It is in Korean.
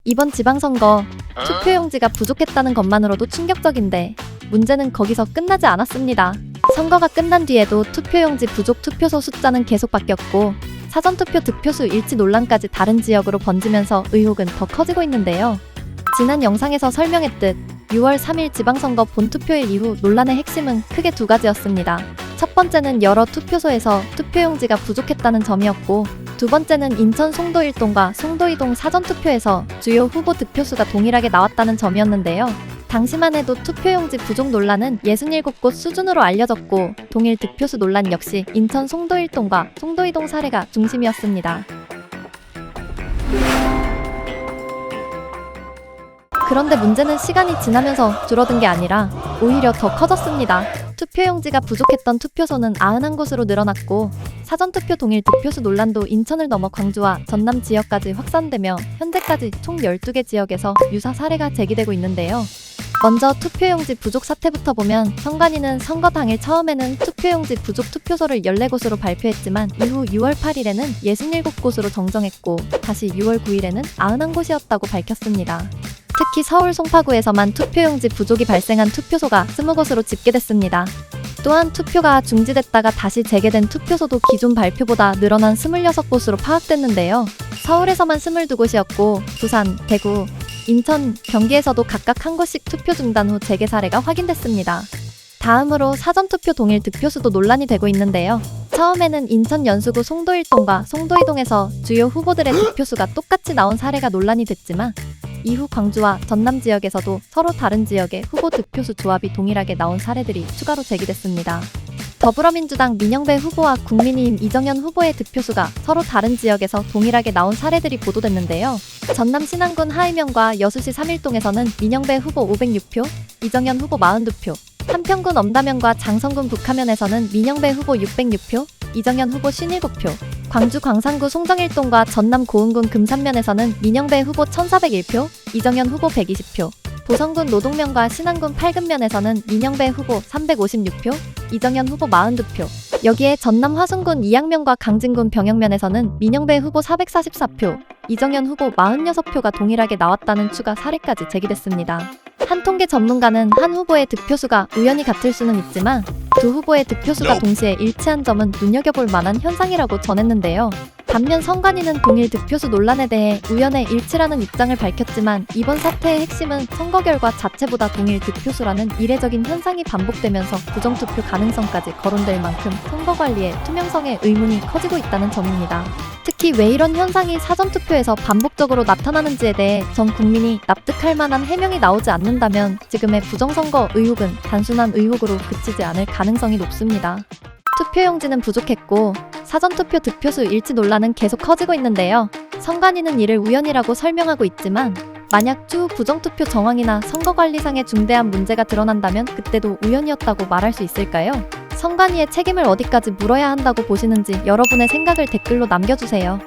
이번 지방선거 투표용지가 부족했다는 것만으로도 충격적인데 문제는 거기서 끝나지 않았습니다. 선거가 끝난 뒤에도 투표용지 부족 투표소 숫자는 계속 바뀌었고 사전투표 득표수 일치 논란까지 다른 지역으로 번지면서 의혹은 더 커지고 있는데요. 지난 영상에서 설명했듯 6월 3일 지방선거 본투표일 이후 논란의 핵심은 크게 두 가지였습니다. 첫 번째는 여러 투표소에서 투표용지가 부족했다는 점이었고, 두 번째는 인천 송도 1동과 송도 2동 사전투표에서 주요 후보 득표수가 동일하게 나왔다는 점이었는데요. 당시만 해도 투표용지 부족 논란은 67곳 수준으로 알려졌고, 동일 득표수 논란 역시 인천 송도 1동과 송도 2동 사례가 중심이었습니다. 그런데 문제는 시간이 지나면서 줄어든 게 아니라 오히려 더 커졌습니다. 투표용지가 부족했던 투표소는 91곳으로 늘어났고, 사전투표 동일 득표수 논란도 인천을 넘어 광주와 전남 지역까지 확산되며 현재까지 총 12개 지역에서 유사 사례가 제기되고 있는데요. 먼저 투표용지 부족 사태부터 보면, 선관위는 선거 당일 처음에는 투표용지 부족 투표소를 14곳으로 발표했지만 이후 6월 8일에는 67곳으로 정정했고, 다시 6월 9일에는 91곳이었다고 밝혔습니다. 특히 서울 송파구에서만 투표용지 부족이 발생한 투표소가 20곳으로 집계됐습니다. 또한 투표가 중지됐다가 다시 재개된 투표소도 기존 발표보다 늘어난 26곳으로 파악됐는데요. 서울에서만 22곳이었고 부산, 대구, 인천, 경기에서도 각각 한 곳씩 투표 중단 후 재개 사례가 확인됐습니다. 다음으로 사전투표 동일 득표수도 논란이 되고 있는데요. 처음에는 인천 연수구 송도 1동과 송도 2동에서 주요 후보들의 득표수가 똑같이 나온 사례가 논란이 됐지만 이후 광주와 전남 지역에서도 서로 다른 지역의 후보 득표수 조합이 동일하게 나온 사례들이 추가로 제기됐습니다. 더불어민주당 민영배 후보와 국민의힘 이정현 후보의 득표수가 서로 다른 지역에서 동일하게 나온 사례들이 보도됐는데요. 전남 신안군 하의명과 여수시 3일동에서는 민영배 후보 506표, 이정현 후보 42표, 한평군 엄다면과 장성군 북하면에서는 민영배 후보 606표, 이정현 후보 57표, 광주 광산구 송정일동과 전남 고흥군 금산면에서는 민영배 후보 1401표, 이정현 후보 120표, 보성군 노동면과 신안군 팔근면에서는 민영배 후보 356표, 이정현 후보 42표, 여기에 전남 화순군 이양면과 강진군 병영면에서는 민영배 후보 444표, 이정현 후보 46표가 동일하게 나왔다는 추가 사례까지 제기됐습니다. 한 통계 전문가는 한 후보의 득표수가 우연히 같을 수는 있지만 두 후보의 득표수가 동시에 일치한 점은 눈여겨볼 만한 현상이라고 전했는데요. 반면 선관위는 동일 득표수 논란에 대해 우연의 일치라는 입장을 밝혔지만 이번 사태의 핵심은 선거 결과 자체보다 동일 득표수라는 이례적인 현상이 반복되면서 부정투표 가능성까지 거론될 만큼 선거 관리의 투명성에 의문이 커지고 있다는 점입니다. 특히 왜 이런 현상이 사전투표에서 반복적으로 나타나는지에 대해 전 국민이 납득할 만한 해명이 나오지 않는다면 지금의 부정선거 의혹은 단순한 의혹으로 그치지 않을 가능성이 높습니다. 투표용지는 부족했고 사전투표 득표수 일치 논란은 계속 커지고 있는데요. 선관위는 이를 우연이라고 설명하고 있지만 만약 추후 부정투표 정황이나 선거관리상의 중대한 문제가 드러난다면 그때도 우연이었다고 말할 수 있을까요? 선관위의 책임을 어디까지 물어야 한다고 보시는지 여러분의 생각을 댓글로 남겨주세요.